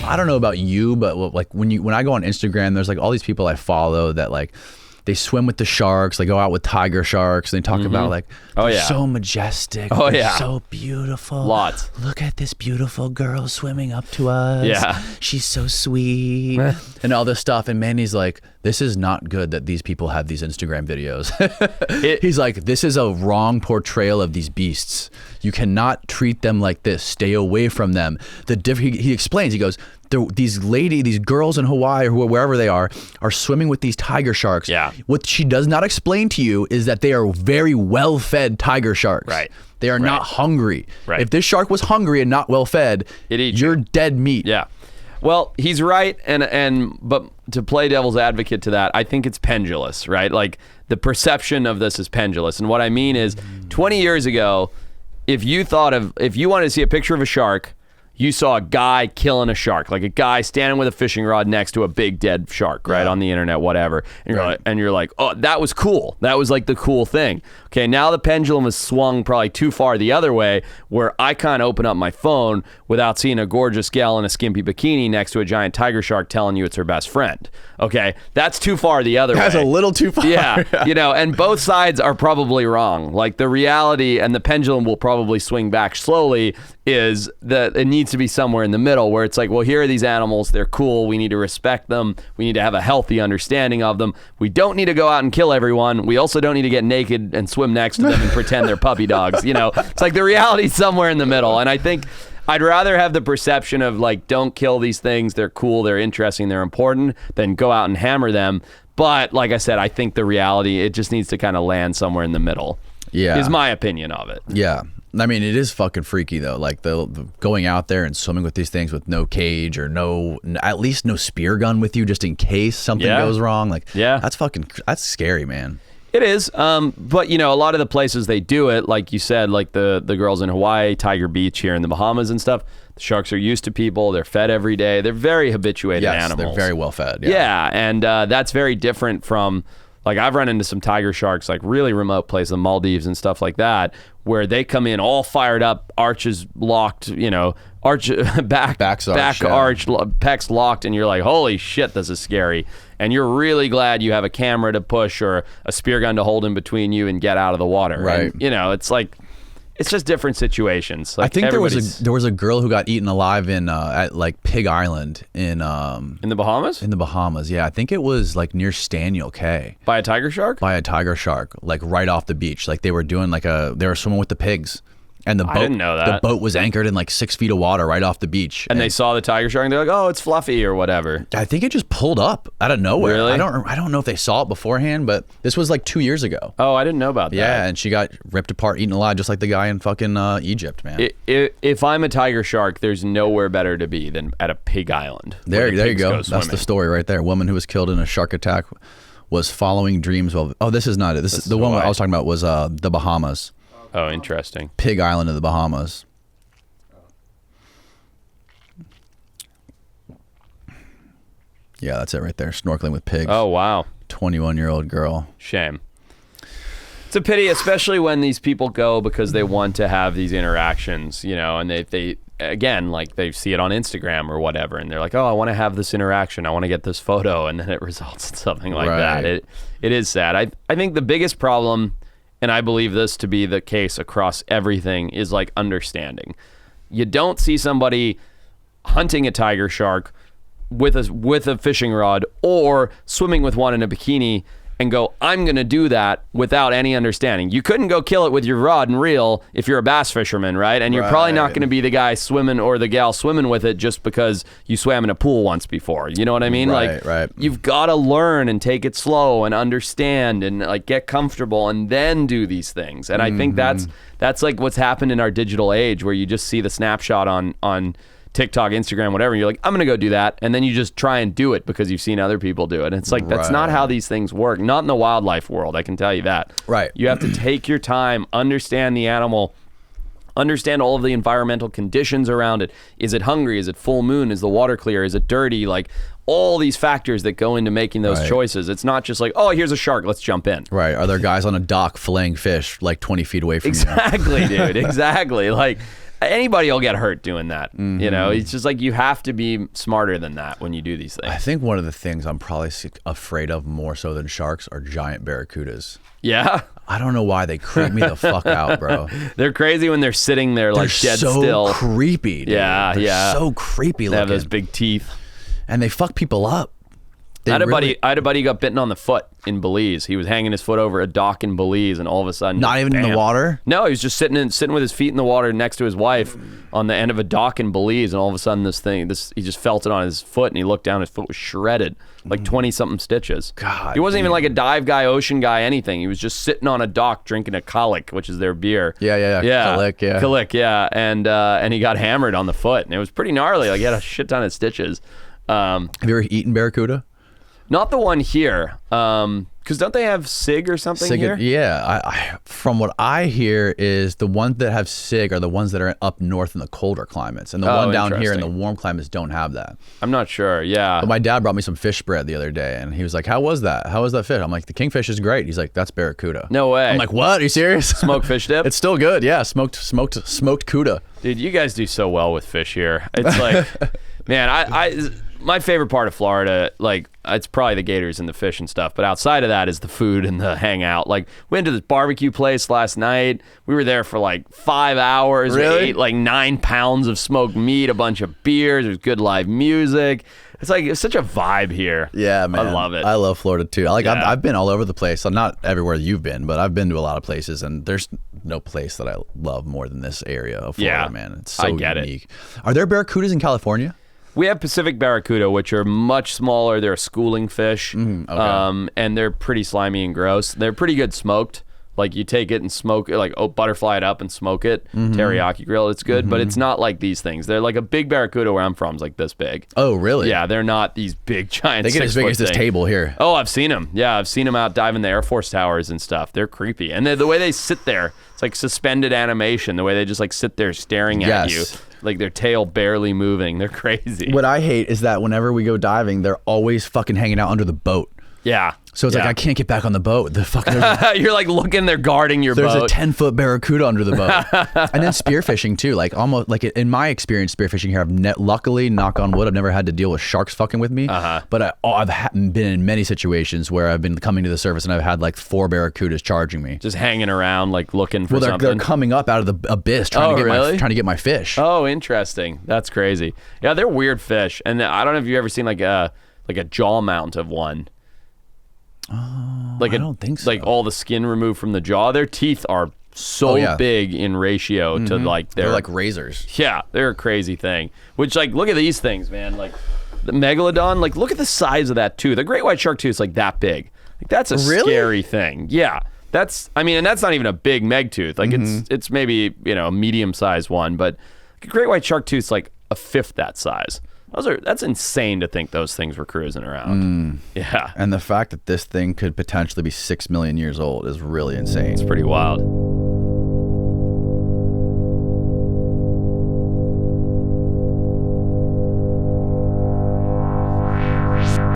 I don't know about you, but like when I go on Instagram, there's like all these people I follow that like they swim with the sharks, they go out with tiger sharks, and they talk about like they're so majestic, they're so beautiful. Lots. Look at this beautiful girl swimming up to us. Yeah. She's so sweet. And all this stuff. And Mandy's like, this is not good that these people have these Instagram videos. He's like, this is a wrong portrayal of these beasts. You cannot treat them like this. Stay away from them. He explains, he goes, these girls in Hawaii or wherever they are swimming with these tiger sharks. Yeah. What she does not explain to you is that they are very well-fed tiger sharks. Right. They are not hungry. Right. If this shark was hungry and not well-fed, you're dead meat. Yeah. Well, he's right, but to play devil's advocate to that, I think it's pendulous, right? Like the perception of this is pendulous. And what I mean is 20 years ago, if you wanted to see a picture of a shark, you saw a guy killing a shark, like a guy standing with a fishing rod next to a big dead shark, right, on the internet, whatever. And you're like, oh, that was cool. That was like the cool thing. Okay, now the pendulum has swung probably too far the other way, where I can't open up my phone without seeing a gorgeous gal in a skimpy bikini next to a giant tiger shark telling you it's her best friend. Okay, that's too far the other way. That's a little too far. Yeah, and both sides are probably wrong. Like the reality, and the pendulum will probably swing back slowly, is that it needs to be somewhere in the middle where it's like, well, here are these animals. They're cool. We need to respect them. We need to have a healthy understanding of them. We don't need to go out and kill everyone. We also don't need to get naked and swim next to them and pretend they're puppy dogs. It's like the reality is somewhere in the middle. And I think I'd rather have the perception of like, don't kill these things. They're cool. They're interesting. They're important than go out and hammer them. But like I said, I think the reality, it just needs to kind of land somewhere in the middle. Yeah. Is my opinion of it. Yeah. I mean, it is fucking freaky though. Like the going out there and swimming with these things with no cage or at least no spear gun with you just in case something goes wrong. Like, that's scary, man. It is. But a lot of the places they do it, like you said, like the girls in Hawaii, Tiger Beach here in the Bahamas and stuff, the sharks are used to people. They're fed every day. They're very habituated animals. They're very well fed. Yeah. And that's very different from, like, I've run into some tiger sharks, like really remote places, the Maldives and stuff like that, where they come in all fired up, arches locked, pecs locked, and you're like, holy shit, this is scary. And you're really glad you have a camera to push or a spear gun to hold in between you and get out of the water. Right. And, it's like, it's just different situations. Like I think there was a girl who got eaten alive at like Pig Island in the Bahamas. In the Bahamas, yeah. I think it was like near Staniel Cay. By a tiger shark. By a tiger shark, like right off the beach. Like they were doing they were swimming with the pigs. And the boat, I didn't know that. The boat was anchored in like 6 feet of water right off the beach. And they saw the tiger shark and they're like, oh, it's fluffy or whatever. I think it just pulled up out of nowhere. Really? I don't know if they saw it beforehand, but this was like 2 years ago. Oh, I didn't know about that. Yeah, and she got ripped apart, eaten alive, just like the guy in fucking Egypt, man. If I'm a tiger shark, there's nowhere better to be than at a pig island. There you go. That's the story right there. A woman who was killed in a shark attack was following dreams. This is not it. This is the one I was talking about was the Bahamas. Oh, interesting. Pig Island of the Bahamas. Yeah, that's it right there. Snorkeling with pigs. Oh, wow. 21-year-old girl. Shame. It's a pity, especially when these people go because they want to have these interactions, and they again, like they see it on Instagram or whatever, and they're like, oh, I want to have this interaction. I want to get this photo, and then it results in something like that. It is sad. I think the biggest problem, and I believe this to be the case across everything, is like understanding. You don't see somebody hunting a tiger shark with a fishing rod or swimming with one in a bikini and go, I'm going to do that without any understanding. You couldn't go kill it with your rod and reel if you're a bass fisherman, right? And you're probably not going to be the guy swimming or the gal swimming with it just because you swam in a pool once before. You know what I mean? Right. You've got to learn and take it slow and understand and like get comfortable and then do these things. And I think that's like what's happened in our digital age, where you just see the snapshot on TikTok, Instagram, whatever, and you're like, I'm going to go do that. And then you just try and do it because you've seen other people do it. And it's like, that's not how these things work. Not in the wildlife world, I can tell you that. Right. You have to take your time, understand the animal, understand all of the environmental conditions around it. Is it hungry? Is it full moon? Is the water clear? Is it dirty? Like all these factors that go into making those choices. It's not just like, oh, here's a shark, let's jump in. Right. Are there guys on a dock filleting fish like 20 feet away from you? Exactly, dude. Exactly. Like, anybody will get hurt doing that. You know, it's just like you have to be smarter than that when you do these things. I think one of the things I'm probably afraid of more so than sharks are giant barracudas. Yeah. I don't know why they creep me the fuck out, bro. They're crazy when they're sitting there like dead so still. Creepy, dude. Yeah, They're so creepy looking. They have those big teeth. And they fuck people up. I had a buddy who got bitten on the foot in Belize. He was hanging his foot over a dock in Belize, and all of a sudden, not even in the water. No, he was just sitting with his feet in the water next to his wife on the end of a dock in Belize, and all of a sudden, he just felt it on his foot, and he looked down, his foot was shredded, like 20-something stitches. God, he wasn't even like a dive guy, ocean guy, anything. He was just sitting on a dock drinking a Kalik, which is their beer. Yeah. Kalik, yeah, and he got hammered on the foot, and it was pretty gnarly. Like he had a shit ton of stitches. Have you ever eaten barracuda? Not the one here, because don't they have sig or something here? Yeah, I from what I hear is the ones that have sig are the ones that are up north in the colder climates, and the one down here in the warm climates don't have that. I'm not sure. Yeah. But my dad brought me some fish bread the other day, and he was like, "How was that? How was that fish?" I'm like, "The kingfish is great." He's like, "That's barracuda." No way. I'm like, "What? Are you serious?" Smoked fish dip. It's still good. Yeah, smoked cuda. Dude, you guys do so well with fish here. It's like, man, my favorite part of Florida, like, it's probably the gators and the fish and stuff, but outside of that is the food and the hangout. Like, we went to this barbecue place last night. We were there for like 5 hours. Really? We ate like 9 pounds of smoked meat, a bunch of beers. There's good live music. It's such a vibe here. Yeah, man. I love it. I love Florida too. I've been all over the place. I'm not everywhere you've been, but I've been to a lot of places, and there's no place that I love more than this area of Florida, man. It's so unique. Are there barracudas in California? We have Pacific barracuda, which are much smaller. They're a schooling fish, and they're pretty slimy and gross. They're pretty good smoked. Like you take it and smoke it, like butterfly it up and smoke it, teriyaki grill. It's good, but it's not like these things. They're like a big barracuda where I'm from is like this big. Oh, really? Yeah, they're not these big giant. They get as big as this table here. Oh, I've seen them. Yeah, I've seen them out diving the Air Force towers and stuff. They're creepy, and the way they sit there, it's like suspended animation. The way they just like sit there staring at you. Like their tail barely moving. They're crazy. What I hate is that whenever we go diving, they're always fucking hanging out under the boat. Yeah. So it's like, I can't get back on the boat. The fucking You're like looking, they're guarding your boat. There's a 10-foot barracuda under the boat. And then spearfishing too. Like almost like in my experience, spearfishing here, luckily, knock on wood, I've never had to deal with sharks fucking with me. But I've been in many situations where I've been coming to the surface and I've had like 4 barracudas charging me. Just hanging around, like looking for something. They're coming up out of the abyss trying to get my fish. Oh, interesting. That's crazy. Yeah, they're weird fish. And I don't know if you've ever seen like a jaw mount of one. Oh, I don't think so. Like all the skin removed from the jaw. Their teeth are so big in ratio to like they're like razors. Yeah, they're a crazy thing. Which like look at these things, man. Like the megalodon. Like look at the size of that tooth. The great white shark tooth is like that big. Like that's a scary thing. Yeah, and that's not even a big meg tooth. Like it's maybe a medium sized one, but a great white shark tooth is like a fifth that size. That's insane to think those things were cruising around. Yeah. And the fact that this thing could potentially be 6 million years old is really insane. It's pretty wild.